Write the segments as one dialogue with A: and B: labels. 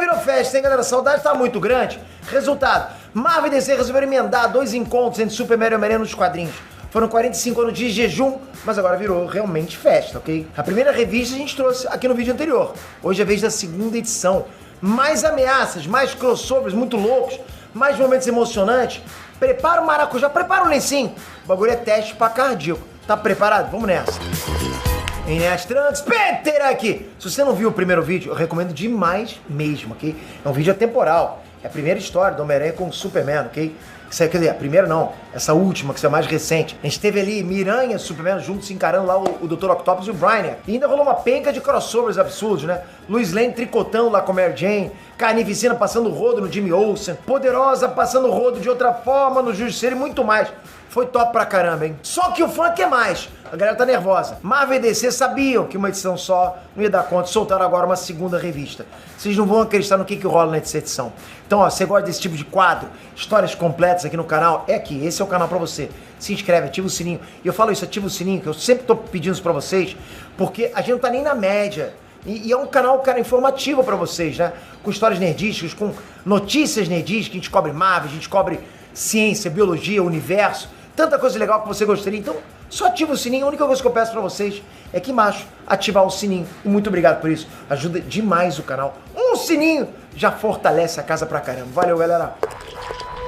A: virou festa, hein, galera? A saudade tá muito grande. Resultado, Marvel e DC resolveram emendar 2 encontros entre Superman e Homem-Aranha nos quadrinhos. Foram 45 anos de jejum, mas agora virou realmente festa, ok? A primeira revista a gente trouxe aqui no vídeo anterior. Hoje é a vez da segunda edição. Mais ameaças, mais crossovers muito loucos, mais momentos emocionantes. Prepara o maracujá, prepara o lencinho. O bagulho é teste pra cardíaco. Tá preparado? Vamos nessa. Inés Trunks, Peter aqui. Se você não viu o primeiro vídeo, eu recomendo demais mesmo, ok? É um vídeo atemporal. É a primeira história do Homem-Aranha com o Superman, ok? Quer dizer, a primeira não, essa última, que é a mais recente. A gente teve ali Miranha e Superman juntos encarando lá o Dr. Octopus e o Brainiac. E ainda rolou uma penca de crossovers absurdos, né? Lois Lane tricotando lá com a Mary Jane, Carnificina passando o rodo no Jimmy Olsen, Poderosa passando o rodo de outra forma no Justiceiro e muito mais. Foi top pra caramba, hein? Só que o fã quer mais. A galera tá nervosa. Marvel e DC sabiam que uma edição só não ia dar conta. Soltaram agora uma segunda revista. Vocês não vão acreditar no que rola nessa edição. Então, ó, você gosta desse tipo de quadro, histórias completas aqui no canal? É aqui, esse é o canal pra você. Se inscreve, ativa o sininho. E eu falo isso, ativa o sininho, que eu sempre tô pedindo isso pra vocês, porque a gente não tá nem na média. E é um canal, cara, informativo pra vocês, né? Com histórias nerdísticas, com notícias nerdísticas, a gente cobre Marvel, a gente cobre ciência, biologia, universo, tanta coisa legal que você gostaria. Então, só ativa o sininho. A única coisa que eu peço pra vocês é aqui embaixo ativar o sininho. E muito obrigado por isso. Ajuda demais o canal. Um sininho já fortalece a casa pra caramba. Valeu, galera.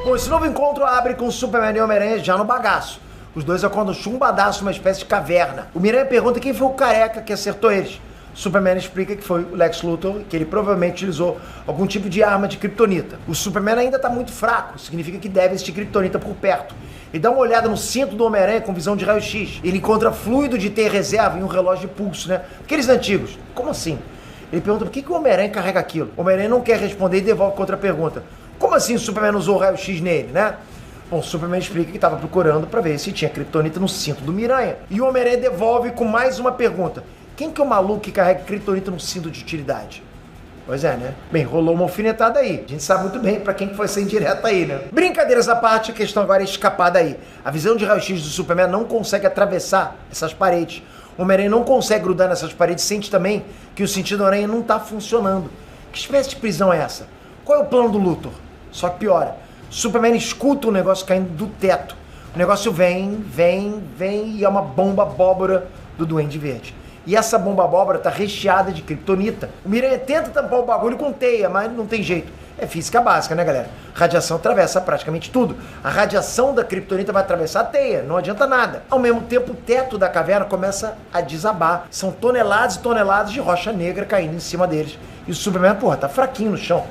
A: Bom, esse novo encontro abre com o Superman e Homem-Aranha já no bagaço. Os dois acordam chumbadaço numa espécie de caverna. O Miranha pergunta quem foi o careca que acertou eles. Superman explica que foi o Lex Luthor, que ele provavelmente utilizou algum tipo de arma de kryptonita. O Superman ainda tá muito fraco, significa que deve existir kryptonita por perto. Ele dá uma olhada no cinto do Homem-Aranha com visão de raio-x. Ele encontra fluido de ter reserva em um relógio de pulso, né? Aqueles antigos. Como assim? Ele pergunta por que o Homem-Aranha carrega aquilo. O Homem-Aranha não quer responder e devolve com outra pergunta. Como assim o Superman usou raio-x nele, né? Bom, o Superman explica que estava procurando para ver se tinha kryptonita no cinto do Miranha. E o Homem-Aranha devolve com mais uma pergunta. Quem que é o maluco que carrega kryptonita no cinto de utilidade? Pois é, né? Bem, rolou uma alfinetada aí. A gente sabe muito bem pra quem que foi ser indireta aí, né? Brincadeiras à parte, a questão agora é escapada aí. A visão de raio-x do Superman não consegue atravessar essas paredes. O Homem-Aranha não consegue grudar nessas paredes, sente também que o sentido da aranha não tá funcionando. Que espécie de prisão é essa? Qual é o plano do Luthor? Só que piora. O Superman escuta o negócio caindo do teto. O negócio vem e é uma bomba abóbora do Duende Verde. E essa bomba abóbora tá recheada de kryptonita. O Miranha tenta tampar o bagulho com teia, mas não tem jeito. É física básica, né, galera? Radiação atravessa praticamente tudo. A radiação da kryptonita vai atravessar a teia, não adianta nada. Ao mesmo tempo, o teto da caverna começa a desabar. São toneladas e toneladas de rocha negra caindo em cima deles. E o Superman, porra, tá fraquinho no chão.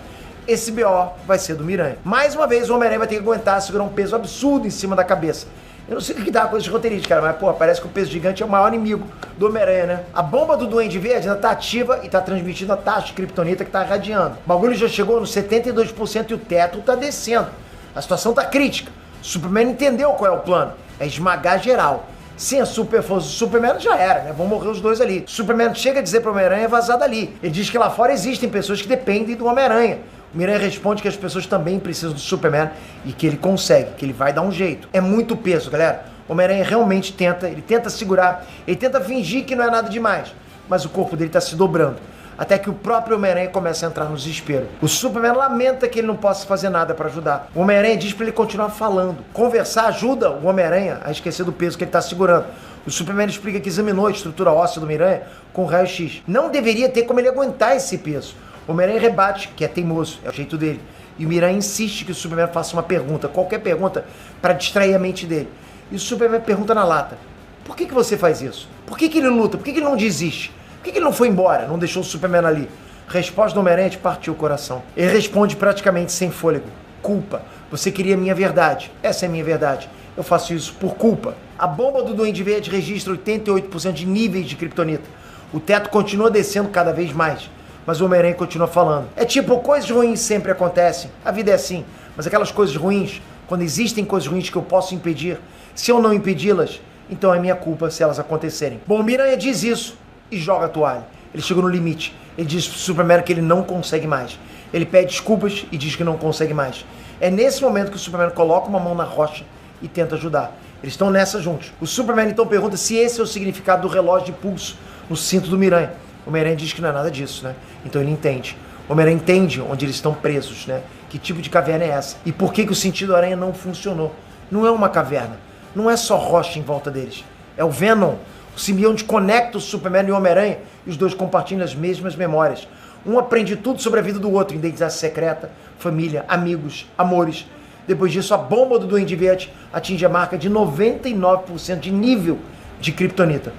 A: Esse BO vai ser do Miranha. Mais uma vez, o Homem-Aranha vai ter que aguentar segurar um peso absurdo em cima da cabeça. Eu não sei o que dá com esse roteirista, cara, mas, pô, parece que o peso gigante é o maior inimigo do Homem-Aranha, né? A bomba do Duende Verde ainda tá ativa e tá transmitindo a taxa de kryptonita que tá irradiando. O bagulho já chegou no 72% e o teto tá descendo. A situação tá crítica. O Superman entendeu qual é o plano. É esmagar geral. Sem a super força do Superman já era, né? Vão morrer os dois ali. O Superman chega a dizer pro Homem-Aranha vazar dali. Ele diz que lá fora existem pessoas que dependem do Homem-Aranha. O Miranha responde que as pessoas também precisam do Superman e que ele consegue, que ele vai dar um jeito. É muito peso, galera. O Homem-Aranha realmente tenta segurar, ele tenta fingir que não é nada demais, mas o corpo dele tá se dobrando. Até que o próprio Homem-Aranha começa a entrar no desespero. O Superman lamenta que ele não possa fazer nada para ajudar. O Homem-Aranha diz para ele continuar falando. Conversar ajuda o Homem-Aranha a esquecer do peso que ele tá segurando. O Superman explica que examinou a estrutura óssea do Miranha com raio-x. Não deveria ter como ele aguentar esse peso. O Homem-Aranha rebate, que é teimoso, é o jeito dele. E o Miranha insiste que o Superman faça uma pergunta, qualquer pergunta, para distrair a mente dele. E o Superman pergunta na lata, por que você faz isso? Por que ele luta? Por que ele não desiste? Por que ele não foi embora? Não deixou o Superman ali? Resposta do Homem-Aranha te partiu o coração. Ele responde praticamente sem fôlego. Culpa. Você queria a minha verdade. Essa é a minha verdade. Eu faço isso por culpa. A bomba do Duende Verde registra 88% de níveis de kryptonita. O teto continua descendo cada vez mais. Mas o Homem-Aranha continua falando. É tipo, coisas ruins sempre acontecem. A vida é assim. Mas aquelas coisas ruins, quando existem coisas ruins que eu posso impedir, se eu não impedi-las, então é minha culpa se elas acontecerem. Bom, o Miranha diz isso e joga a toalha. Ele chegou no limite. Ele diz pro Superman que ele não consegue mais. Ele pede desculpas e diz que não consegue mais. É nesse momento que o Superman coloca uma mão na rocha e tenta ajudar. Eles estão nessa juntos. O Superman então pergunta se esse é o significado do relógio de pulso no cinto do Miranha. O Homem-Aranha diz que não é nada disso, né? Então ele entende. O Homem-Aranha entende onde eles estão presos, né? Que tipo de caverna é essa? E por que o sentido aranha não funcionou? Não é uma caverna. Não é só rocha em volta deles. É o Venom. O simbionte conecta o Superman e o Homem-Aranha e os dois compartilham as mesmas memórias. Um aprende tudo sobre a vida do outro, identidade secreta, família, amigos, amores. Depois disso, a bomba do Duende Verde atinge a marca de 99% de nível de Kryptonita.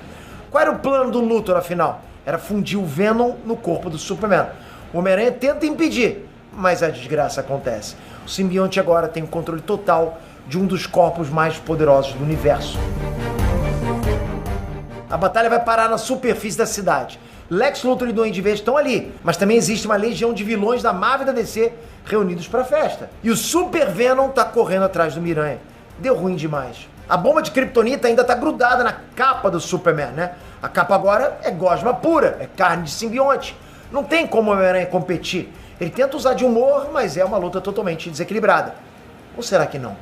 A: Qual era o plano do Luthor, afinal? Era fundir o Venom no corpo do Superman. O Homem-Aranha tenta impedir, mas a desgraça acontece. O simbionte agora tem o controle total de um dos corpos mais poderosos do universo. A batalha vai parar na superfície da cidade. Lex Luthor e Duende Verde estão ali, mas também existe uma legião de vilões da Marvel e da DC reunidos pra festa. E o Super Venom tá correndo atrás do Miranha. Deu ruim demais. A bomba de Kryptonita ainda tá grudada na capa do Superman, né? A capa agora é gosma pura, é carne de simbionte. Não tem como o Homem-Aranha competir. Ele tenta usar de humor, mas é uma luta totalmente desequilibrada. Ou será que não?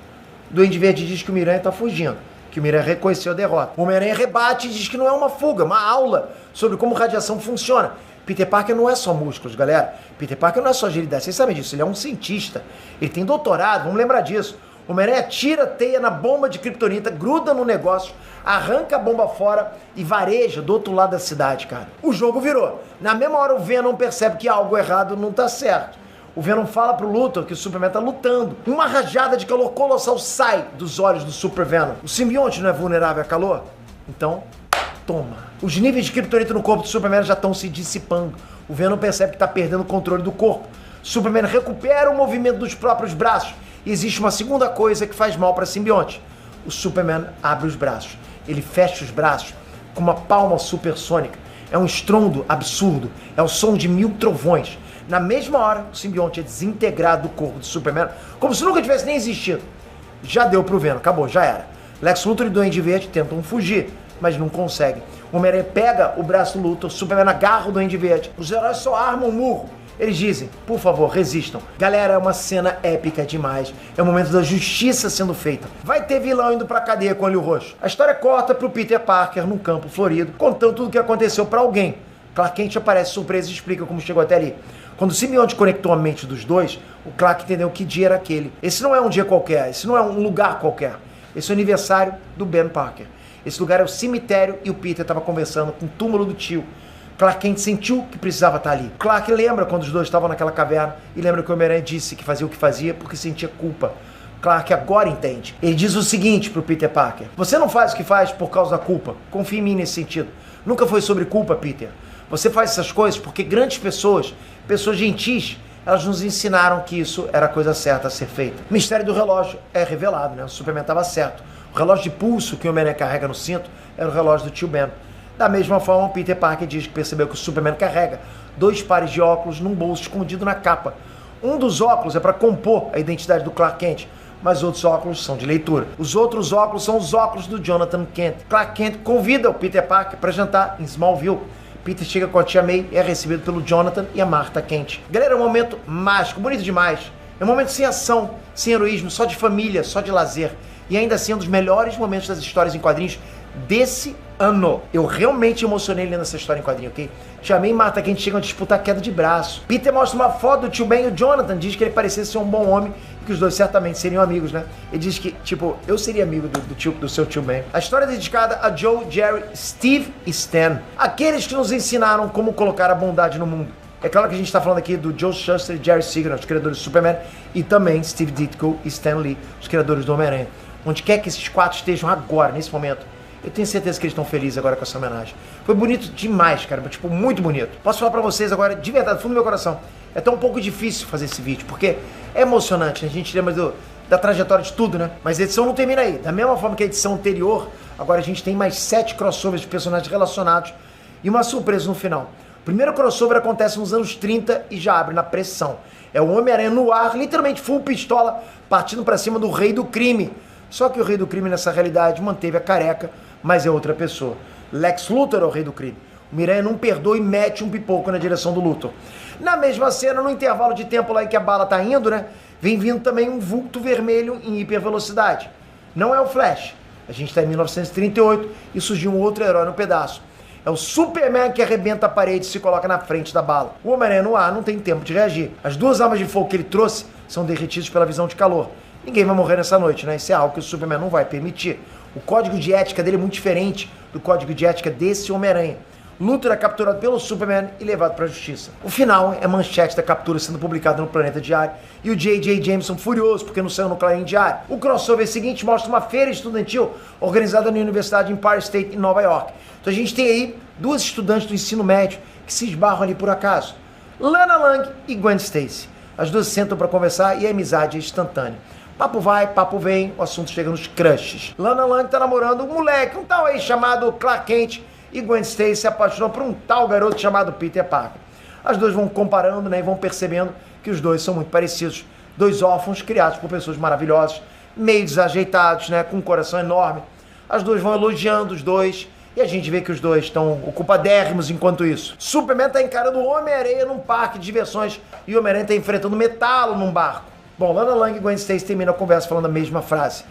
A: O Duende Verde diz que o Miranha tá fugindo, que o Miranha reconheceu a derrota. O Homem-Aranha rebate e diz que não é uma fuga, uma aula sobre como radiação funciona. Peter Parker não é só músculos, galera. Peter Parker não é só agilidade, vocês sabem disso, ele é um cientista. Ele tem doutorado, vamos lembrar disso. O Homem-Aranha tira a teia na bomba de Kryptonita, gruda no negócio, arranca a bomba fora e vareja do outro lado da cidade, cara. O jogo virou. Na mesma hora o Venom percebe que algo errado não tá certo. O Venom fala pro Luthor que o Superman tá lutando. Uma rajada de calor colossal sai dos olhos do Super Venom. O simbionte não é vulnerável a calor? Então, toma. Os níveis de Kryptonita no corpo do Superman já estão se dissipando. O Venom percebe que tá perdendo o controle do corpo. O Superman recupera o movimento dos próprios braços. E existe uma segunda coisa que faz mal para simbionte. O Superman abre os braços. Ele fecha os braços com uma palma supersônica. É um estrondo absurdo. É o som de 1000 trovões. Na mesma hora, o simbionte é desintegrado do corpo do Superman, como se nunca tivesse nem existido. Já deu pro Venom, acabou, já era. Lex Luthor e Duende Verde tentam fugir, mas não conseguem. O Homem-Aranha pega o braço do Luthor, o Superman agarra o Duende Verde. Os heróis só armam o murro. Eles dizem, por favor, resistam. Galera, é uma cena épica demais. É o momento da justiça sendo feita. Vai ter vilão indo pra cadeia com o olho roxo. A história corta pro Peter Parker num campo florido, contando tudo o que aconteceu pra alguém. Clark Kent aparece surpreso e explica como chegou até ali. Quando o simbionte conectou a mente dos dois, o Clark entendeu que dia era aquele. Esse não é um dia qualquer, esse não é um lugar qualquer. Esse é o aniversário do Ben Parker. Esse lugar é o cemitério e o Peter estava conversando com o túmulo do tio. Clark Kent sentiu que precisava estar ali. Clark lembra quando os dois estavam naquela caverna e lembra que o Homem-Aranha disse que fazia o que fazia porque sentia culpa. Clark agora entende. Ele diz o seguinte pro Peter Parker: você não faz o que faz por causa da culpa. Confie em mim nesse sentido. Nunca foi sobre culpa, Peter. Você faz essas coisas porque grandes pessoas, pessoas gentis, elas nos ensinaram que isso era a coisa certa a ser feita. O mistério do relógio é revelado, né? O Superman estava certo. O relógio de pulso que o Homem-Aranha carrega no cinto era o relógio do tio Ben. Da mesma forma, o Peter Parker diz que percebeu que o Superman carrega 2 pares de óculos num bolso escondido na capa. Um dos óculos é para compor a identidade do Clark Kent, mas outros óculos são de leitura. Os outros óculos são os óculos do Jonathan Kent. Clark Kent convida o Peter Parker para jantar em Smallville. Peter chega com a tia May e é recebido pelo Jonathan e a Martha Kent. Galera, é um momento mágico, bonito demais. É um momento sem ação, sem heroísmo, só de família, só de lazer. E ainda assim, um dos melhores momentos das histórias em quadrinhos desse ano. Eu realmente emocionei lendo essa história em quadrinho, ok? Tia May e Martha Kent chegam a disputar queda de braço. Peter mostra uma foto do tio Ben e o Jonathan diz que ele parecia ser um bom homem e que os dois certamente seriam amigos, né? Ele diz que, tipo, eu seria amigo do seu tio Ben. A história é dedicada a Joe, Jerry, Steve e Stan. Aqueles que nos ensinaram como colocar a bondade no mundo. É claro que a gente está falando aqui do Joe Shuster e Jerry Siegel, os criadores do Superman, e também Steve Ditko e Stan Lee, os criadores do Homem-Aranha. Onde quer que esses 4 estejam agora, nesse momento, eu tenho certeza que eles estão felizes agora com essa homenagem. Foi bonito demais, cara, tipo, muito bonito. Posso falar pra vocês agora, de verdade, do fundo do meu coração, é até um pouco difícil fazer esse vídeo, porque é emocionante, né? A gente lembra da trajetória de tudo, né? Mas a edição não termina aí. Da mesma forma que a edição anterior, agora a gente tem mais 7 crossovers de personagens relacionados e uma surpresa no final. O primeiro crossover acontece nos anos 30 e já abre na pressão. É o Homem-Aranha no ar, literalmente full pistola, partindo pra cima do Rei do Crime. Só que o Rei do Crime nessa realidade manteve a careca, mas é outra pessoa. Lex Luthor é o Rei do Crime. O Miranha não perdoa e mete um pipoco na direção do Luthor. Na mesma cena, no intervalo de tempo lá em que a bala tá indo, né? Vem vindo também um vulto vermelho em hipervelocidade. Não é o Flash. A gente tá em 1938 e surgiu um outro herói no pedaço. É o Superman que arrebenta a parede e se coloca na frente da bala. O Homem-Aranha no ar não tem tempo de reagir. As duas armas de fogo que ele trouxe são derretidas pela visão de calor. Ninguém vai morrer nessa noite, né? Isso é algo que o Superman não vai permitir. O código de ética dele é muito diferente do código de ética desse Homem-Aranha. Luthor é capturado pelo Superman e levado para a justiça. O final é manchete da captura sendo publicada no Planeta Diário e o J.J. Jameson furioso porque não saiu no Clarim Diário. O crossover seguinte mostra uma feira estudantil organizada na Universidade Empire State em Nova York. Então a gente tem aí duas estudantes do ensino médio que se esbarram ali por acaso. Lana Lang e Gwen Stacy. As duas sentam para conversar e a amizade é instantânea. Papo vai, papo vem, o assunto chega nos crushes. Lana Lang tá namorando um moleque, um tal aí chamado Clark Kent, e Gwen Stacy se apaixonou por um tal garoto chamado Peter Parker. As duas vão comparando, né, e vão percebendo que os dois são muito parecidos. Dois órfãos criados por pessoas maravilhosas, meio desajeitados, né, com um coração enorme. As duas vão elogiando os dois, e a gente vê que os dois estão ocupadérrimos enquanto isso. Superman tá encarando o Homem-Aranha num parque de diversões, e o Homem-Aranha tá enfrentando Metalo num barco. Bom, Lana Lang e Gwen Stacy terminam a conversa falando a mesma frase.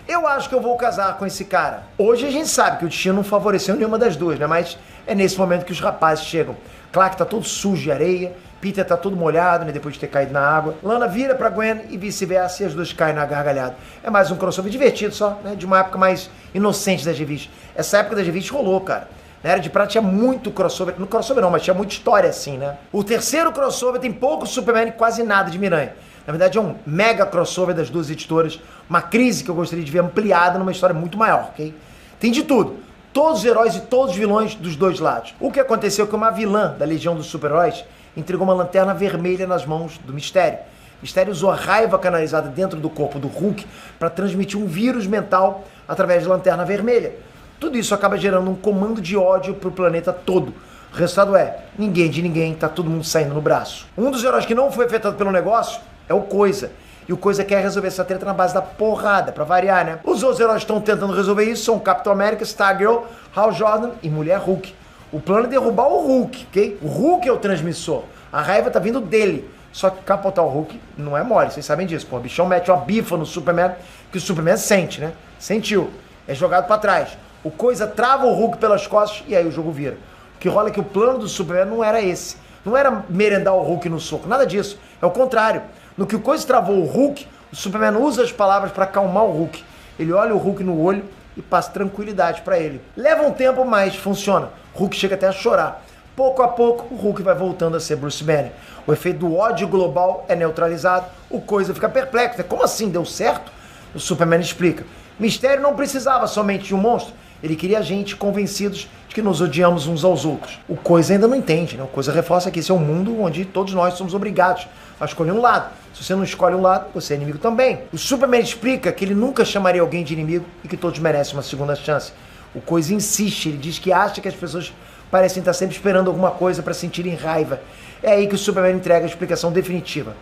A: Eu acho que eu vou casar com esse cara. Hoje a gente sabe que o destino não favoreceu nenhuma das duas, né? Mas é nesse momento que os rapazes chegam. Clark tá todo sujo de areia, Peter tá todo molhado, né? Depois de ter caído na água. Lana vira pra Gwen e vice-versa, e as duas caem na gargalhada. É mais um crossover divertido só, né? De uma época mais inocente das revistas. Essa época das revistas rolou, cara. Na Era de Prata tinha muito crossover. Não crossover não, mas tinha muita história assim, né? O terceiro crossover tem pouco Superman e quase nada de Miranha. Na verdade é um mega crossover das duas editoras, uma crise que eu gostaria de ver ampliada numa história muito maior, ok? Tem de tudo, todos os heróis e todos os vilões dos dois lados. O que aconteceu é que uma vilã da Legião dos Super-Heróis entregou uma lanterna vermelha nas mãos do Mistério. Mistério usou a raiva canalizada dentro do corpo do Hulk para transmitir um vírus mental através da lanterna vermelha. Tudo isso acaba gerando um comando de ódio pro planeta todo. O resultado é, ninguém de ninguém, tá todo mundo saindo no braço. Um dos heróis que não foi afetado pelo negócio é o Coisa. E o Coisa quer resolver essa treta na base da porrada, pra variar, né? Os outros heróis que estão tentando resolver isso são Capitão América, Stargirl, Hal Jordan e Mulher Hulk. O plano é derrubar o Hulk, ok? O Hulk é o transmissor. A raiva tá vindo dele. Só que capotar o Hulk não é mole, vocês sabem disso. Pô, o bichão mete uma bifa no Superman, que o Superman sente, né? Sentiu. É jogado pra trás. O Coisa trava o Hulk pelas costas e aí o jogo vira. O que rola é que o plano do Superman não era esse. Não era merendar o Hulk no soco, nada disso. É o contrário. No que o Coisa travou o Hulk, o Superman usa as palavras para acalmar o Hulk. Ele olha o Hulk no olho e passa tranquilidade para ele. Leva um tempo, mas funciona. O Hulk chega até a chorar. Pouco a pouco, o Hulk vai voltando a ser Bruce Banner. O efeito do ódio global é neutralizado. O Coisa fica perplexo. Como assim? Deu certo? O Superman explica. Mistério não precisava somente de um monstro. Ele queria gente convencidos de que nos odiamos uns aos outros. O Coisa ainda não entende, né? O Coisa reforça que esse é um mundo onde todos nós somos obrigados a escolher um lado. Se você não escolhe um lado, você é inimigo também. O Superman explica que ele nunca chamaria alguém de inimigo e que todos merecem uma segunda chance. O Coisa insiste, ele diz que acha que as pessoas parecem estar sempre esperando alguma coisa para sentirem raiva. É aí que o Superman entrega a explicação definitiva.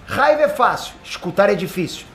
A: Raiva é fácil, escutar é difícil.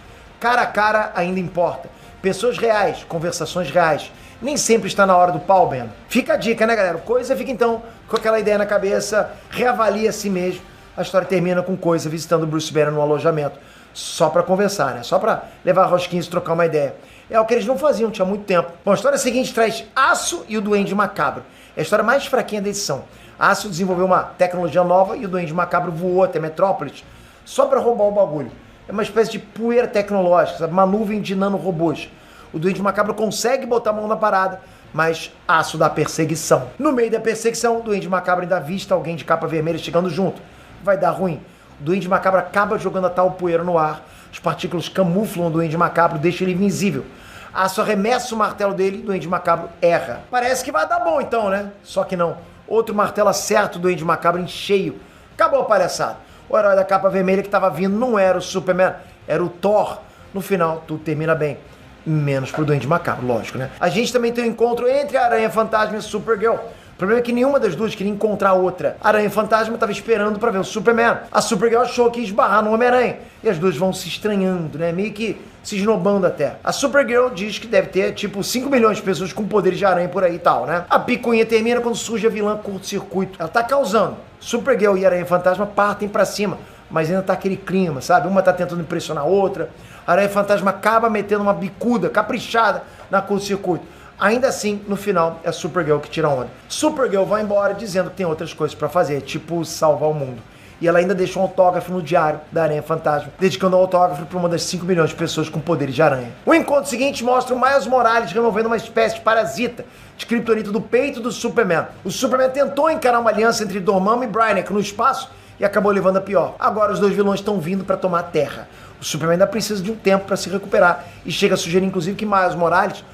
A: Cara a cara ainda importa. Pessoas reais, conversações reais. Nem sempre está na hora do pau, Ben. Fica a dica, né, galera? O Coisa fica, então, com aquela ideia na cabeça, reavalia a si mesmo. A história termina com Coisa visitando Bruce Banner no alojamento. Só pra conversar, né? Só pra levar rosquinhas e trocar uma ideia. É o que eles não faziam, tinha muito tempo. Bom, a história seguinte traz Aço e o Duende Macabro. É a história mais fraquinha da edição. Aço desenvolveu uma tecnologia nova e o Duende Macabro voou até Metrópolis só pra roubar o bagulho. É uma espécie de poeira tecnológica, sabe? Uma nuvem de nanorobôs. O Duende Macabro consegue botar a mão na parada, mas Aço dá perseguição. No meio da perseguição, o Duende Macabro ainda avista alguém de capa vermelha chegando junto. Vai dar ruim. O Duende Macabro acaba jogando a tal poeira no ar. As partículas camuflam o Duende Macabro, deixam ele invisível. Aço arremessa o martelo dele e o Duende Macabro erra. Parece que vai dar bom então, né? Só que não. Outro martelo acerta o Duende Macabro em cheio. Acabou a palhaçada. O herói da capa vermelha que estava vindo não era o Superman, era o Thor. No final, tudo termina bem. Menos pro Duende Macabro, lógico, né? A gente também tem um encontro entre a Aranha Fantasma e a Supergirl. O problema é que nenhuma das duas queria encontrar a outra. A Aranha Fantasma estava esperando para ver o Superman. A Supergirl achou que ia esbarrar no Homem-Aranha. E as duas vão se estranhando, né? Meio que se esnobando até. A Supergirl diz que deve ter, tipo, 5 milhões de pessoas com poderes de aranha por aí e tal, né? A picuinha termina quando surge a vilã curto-circuito. Ela tá causando. Supergirl e a Aranha Fantasma partem para cima. Mas ainda tá aquele clima, sabe? Uma tá tentando impressionar a outra. A Aranha Fantasma acaba metendo uma bicuda caprichada na curto-circuito. Ainda assim, no final, é a Supergirl que tira a onda. Supergirl vai embora dizendo que tem outras coisas pra fazer, tipo salvar o mundo. E ela ainda deixa um autógrafo no diário da Aranha Fantasma, dedicando o autógrafo para uma das 5 milhões de pessoas com poderes de aranha. O encontro seguinte mostra o Miles Morales removendo uma espécie de parasita de kryptonita do peito do Superman. O Superman tentou encarar uma aliança entre Dormammu e Brainiac no espaço e acabou levando a pior. Agora os dois vilões estão vindo para tomar a Terra. O Superman ainda precisa de um tempo para se recuperar e chega a sugerir inclusive que Miles Morales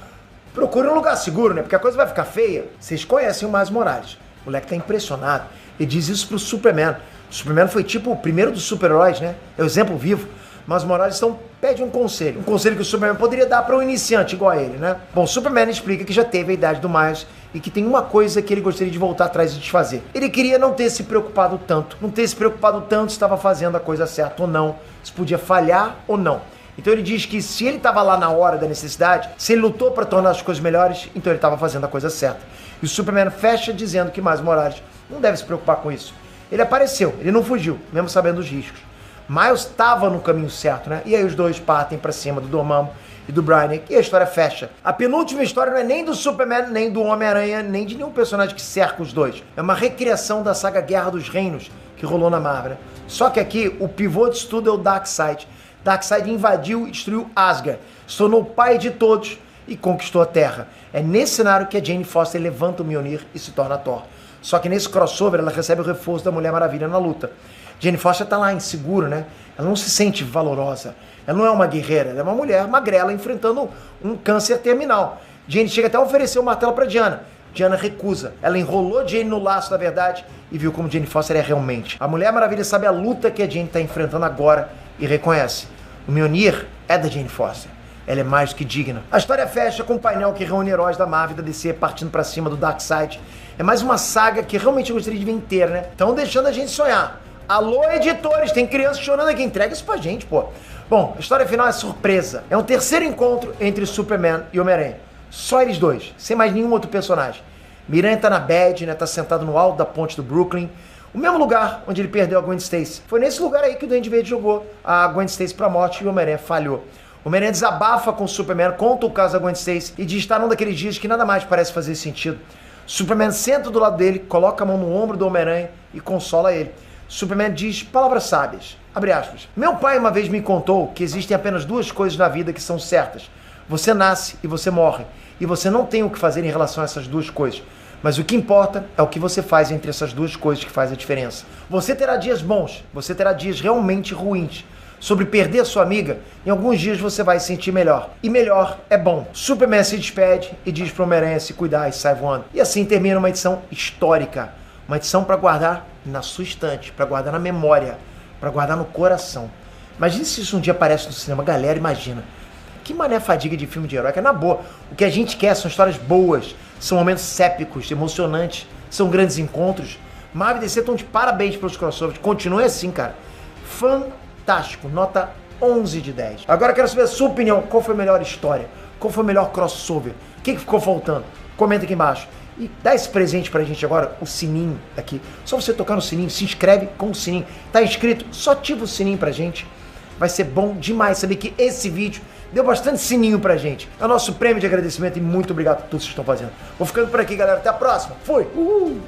A: procure um lugar seguro, né? Porque a coisa vai ficar feia. Vocês conhecem o Miles Morales. O moleque tá impressionado. Ele diz isso pro Superman. O Superman foi tipo o primeiro dos super-heróis, né? É o exemplo vivo. Mas Morales então pede um conselho. Um conselho que o Superman poderia dar para um iniciante igual a ele, né? Bom, o Superman explica que já teve a idade do Miles e que tem uma coisa que ele gostaria de voltar atrás e desfazer. Ele queria não ter se preocupado tanto. Não ter se preocupado tanto se estava fazendo a coisa certa ou não. Se podia falhar ou não. Então ele diz que se ele estava lá na hora da necessidade, se ele lutou para tornar as coisas melhores, então ele estava fazendo a coisa certa. E o Superman fecha dizendo que Miles Morales não deve se preocupar com isso. Ele apareceu, ele não fugiu, mesmo sabendo dos riscos. Miles estava no caminho certo, né? E aí os dois partem para cima do Dormammu e do Brainiac e a história fecha. A penúltima história não é nem do Superman, nem do Homem-Aranha, nem de nenhum personagem que cerca os dois. É uma recriação da saga Guerra dos Reinos que rolou na Marvel, né? Só que aqui o pivô de tudo é o Darkseid. Darkseid invadiu e destruiu Asgard, se tornou o pai de todos e conquistou a Terra. É nesse cenário que a Jane Foster levanta o Mjolnir e se torna Thor. Só que nesse crossover ela recebe o reforço da Mulher Maravilha na luta. Jane Foster tá lá insegura, né? Ela não se sente valorosa. Ela não é uma guerreira, ela é uma mulher magrela enfrentando um câncer terminal. Jane chega até a oferecer o martelo pra Diana. Diana recusa. Ela enrolou Jane no laço da verdade e viu como Jane Foster é realmente. A Mulher Maravilha sabe a luta que a Jane tá enfrentando agora e reconhece. O Mjolnir é da Jane Foster. Ela é mais do que digna. A história fecha com um painel que reúne heróis da Marvel e da DC partindo pra cima do Darkseid. É mais uma saga que realmente eu gostaria de ver inteira, né? Estão deixando a gente sonhar. Alô, editores, tem crianças chorando aqui, entrega isso pra gente, pô. Bom, a história final é surpresa. É um terceiro encontro entre Superman e Homem-Aranha. Só eles dois, sem mais nenhum outro personagem. Miranha tá na bad, né? Tá sentado no alto da ponte do Brooklyn. O mesmo lugar onde ele perdeu a Gwen Stacy. Foi nesse lugar aí que o Duende Verde jogou a Gwen Stacy pra morte e o Homem-Aranha falhou. O Homem-Aranha desabafa com o Superman, conta o caso da Gwen Stacy e diz que tá num daqueles dias que nada mais parece fazer sentido. Superman senta do lado dele, coloca a mão no ombro do Homem-Aranha e consola ele. Superman diz palavras sábias, abre aspas. Meu pai uma vez me contou que existem apenas duas coisas na vida que são certas. Você nasce e você morre. E você não tem o que fazer em relação a essas duas coisas. Mas o que importa é o que você faz entre essas duas coisas que faz a diferença. Você terá dias bons, você terá dias realmente ruins. Sobre perder a sua amiga, em alguns dias você vai se sentir melhor. E melhor é bom. Superman se despede e diz pro Homem-Aranha se cuidar e sai voando. E assim termina uma edição histórica. Uma edição para guardar na sua estante, para guardar na memória, para guardar no coração. Imagina se isso um dia aparece no cinema. Galera, imagina. Que mané fadiga de filme de herói, que é na boa. O que a gente quer são histórias boas, são momentos épicos, emocionantes, são grandes encontros. Marvel e DC estão de parabéns pelos crossovers. Continue assim, cara. Fantástico. Nota 11 de 10. Agora eu quero saber a sua opinião. Qual foi a melhor história? Qual foi o melhor crossover? O que ficou faltando? Comenta aqui embaixo. E dá esse presente pra gente agora, o sininho aqui. Só você tocar no sininho, se inscreve com o sininho. Tá inscrito? Só ativa o sininho pra gente. Vai ser bom demais saber que esse vídeo deu bastante sininho pra gente. É o nosso prêmio de agradecimento e muito obrigado por tudo que vocês estão fazendo. Vou ficando por aqui, galera. Até a próxima. Fui! Uhul!